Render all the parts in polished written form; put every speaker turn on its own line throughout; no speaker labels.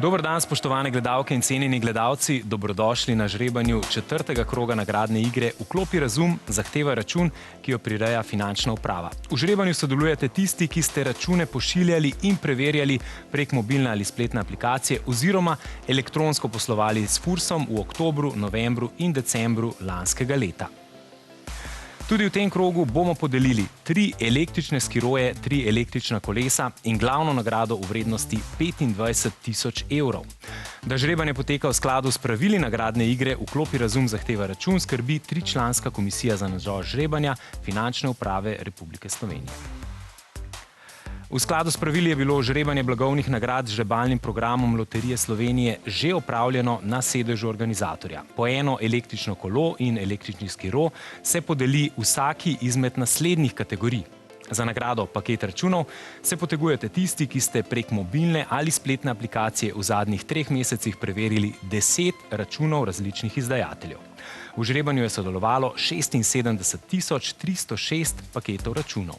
Dober dan, spoštovane gledalke in cenjeni gledalci. Dobrodošli na žrebanju četrtega kroga nagradne igre Vklopi razum, zahteva račun, ki jo prireja Finančna uprava. V žrebanju sodelujete tisti, ki ste račune pošiljali in preverjali prek mobilne ali spletne aplikacije oziroma elektronsko poslovali s Fursom v oktobru, novembru in decembru lanskega leta. Tudi v tem krogu bomo podelili 3 električne skiroje, 3 električna kolesa in glavno nagrado v vrednosti 25.000 evrov. Da žrebanje poteka v skladu s pravili nagradne igre Vklopi razum, zahteva račun, skrbi 3-članska komisija za nadzor žrebanja Finančne uprave Republike Slovenije. V skladu s pravili je bilo žrebanje blagovnih nagrad z žrebalnim programom Loterije Slovenije že opravljeno na sedežu organizatorja. Po eno električno kolo in električni skiro se podeli vsaki izmed naslednjih kategorij. Za nagrado paket računov se potegujete tisti, ki ste prek mobilne ali spletne aplikacije v zadnjih 3 mesecih preverili 10 računov različnih izdajateljev. V žrebanju je sodelovalo 76.306 paketov računov.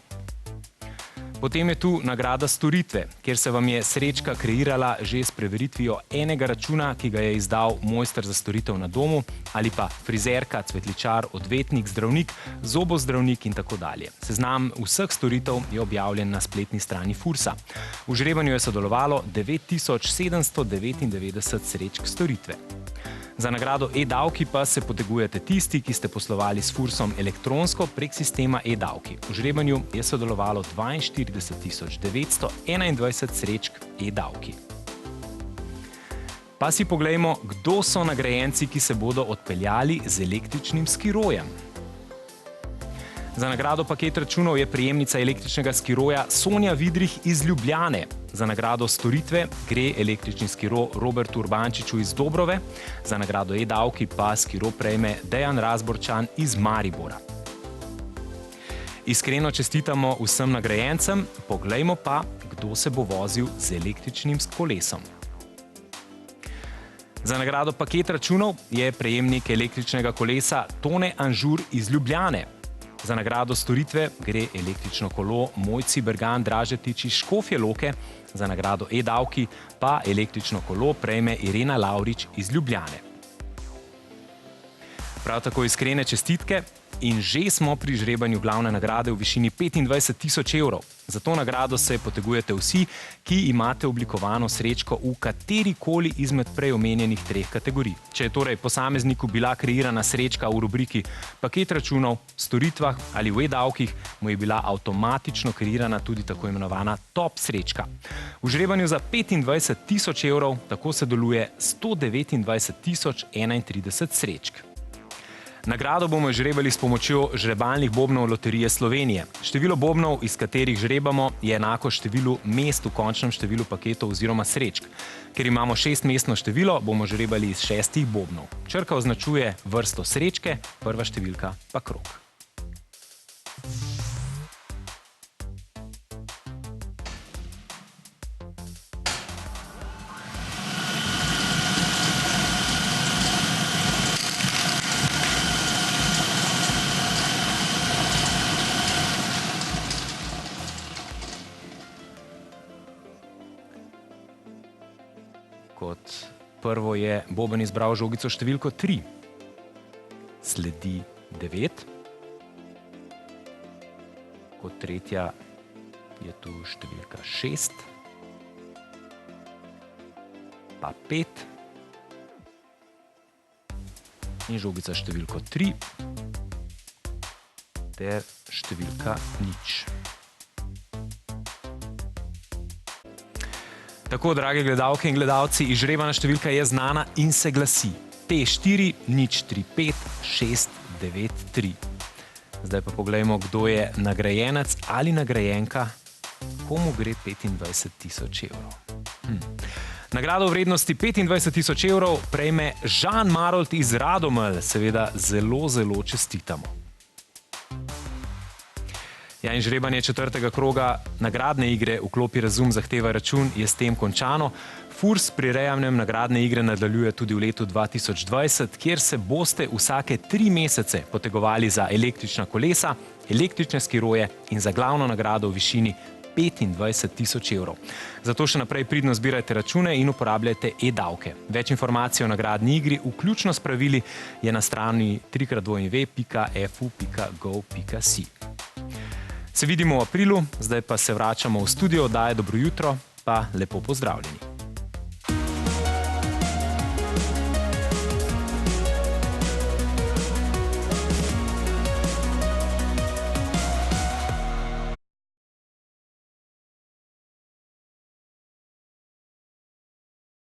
Potem je tu nagrada storitve, kjer se vam je srečka kreirala že s preveritvijo enega računa, ki ga je izdal mojster za storitev na domu, ali pa frizerka, cvetličar, odvetnik, zdravnik, zobozdravnik in tako dalje. Seznam vseh storitev je objavljen na spletni strani Fursa. V žrebanju je sodelovalo 9799 srečk storitve. Za nagrado e-davki pa se potegujete tisti, ki ste poslovali s Fursom elektronsko prek sistema e-davki. V žrebanju je sodelovalo 42.921 srečk e-davki. Pa si poglejmo, kdo so nagrajenci, ki se bodo odpeljali z električnim skirojem. Za nagrado paket računov je prejemnica električnega skiroja Sonja Vidrih iz Ljubljane. Za nagrado storitve gre električni skiro Robertu Urbančiču iz Dobrove, za nagrado e-davki pa skiro prejme Dejan Razborčan iz Maribora. Iskreno čestitamo vsem nagrajencem, poglejmo pa, kdo se bo vozil z električnim kolesom. Za nagrado paket računov je prejemnik električnega kolesa Tone Anžur iz Ljubljane. Za nagrado storitve gre električno kolo Mojci Bergan Dražetič iz Škofje Loke, za nagrado e-davki pa električno kolo prejme Irena Lavrič iz Ljubljane. Prav tako iskrene čestitke in že smo pri žrebanju glavne nagrade v višini 25.000 evrov. Za to nagrado se potegujete vsi, ki imate oblikovano srečko v katerikoli izmed prej omenjenih 3 kategorij. Če je torej posamezniku bila kreirana srečka v rubriki paket računov, storitvah ali v e-davkih, mu je bila avtomatično kreirana tudi tako imenovana top srečka. V žrebanju za 25.000 evrov tako se deluje 129.031 srečk. Nagrado bomo žrebali s pomočjo žrebalnih bobnov Loterije Slovenije. Število bobnov, iz katerih žrebamo, je enako številu mest v končnem številu paketov oziroma srečk. Ker imamo 6-mestno število, bomo žrebali iz 6 bobnov. Črka označuje vrsto srečke, prva številka pa krog. Kot prvo je boben izbral žogico številko 3. Sledi 9. Kot tretja je tu številka 6. Pa 5. In žogica številko 3. Ter številka 0. Tako, drage gledalke in gledalci, izžrebana številka je znana in se glasi P4-035-693. Zdaj pa poglejmo, kdo je nagrajenec ali nagrajenka, komu gre 25.000 evrov. Nagrado v vrednosti 25.000 evrov prejme Žan Marolt iz Radomelj. Seveda zelo, zelo čestitamo. Ja, in žrebanje četrtega kroga nagradne igre Vklopi razum, zahteva račun je s tem končano. Furs pri rejanjem nagradne igre nadaljuje tudi v letu 2020, kjer se boste vsake 3 mesece potegovali za električna kolesa, električne skiroje in za glavno nagrado v višini 25 000 evrov. Zato še naprej pridno zbirajte račune in uporabljajte e-davke. Več informacij o nagradni igri, vključno s pravili, je na strani www.fu.gov.si. Se vidimo v aprilu, zdaj pa se vračamo v studio oddaje Dobro jutro, pa lepo pozdravljeni.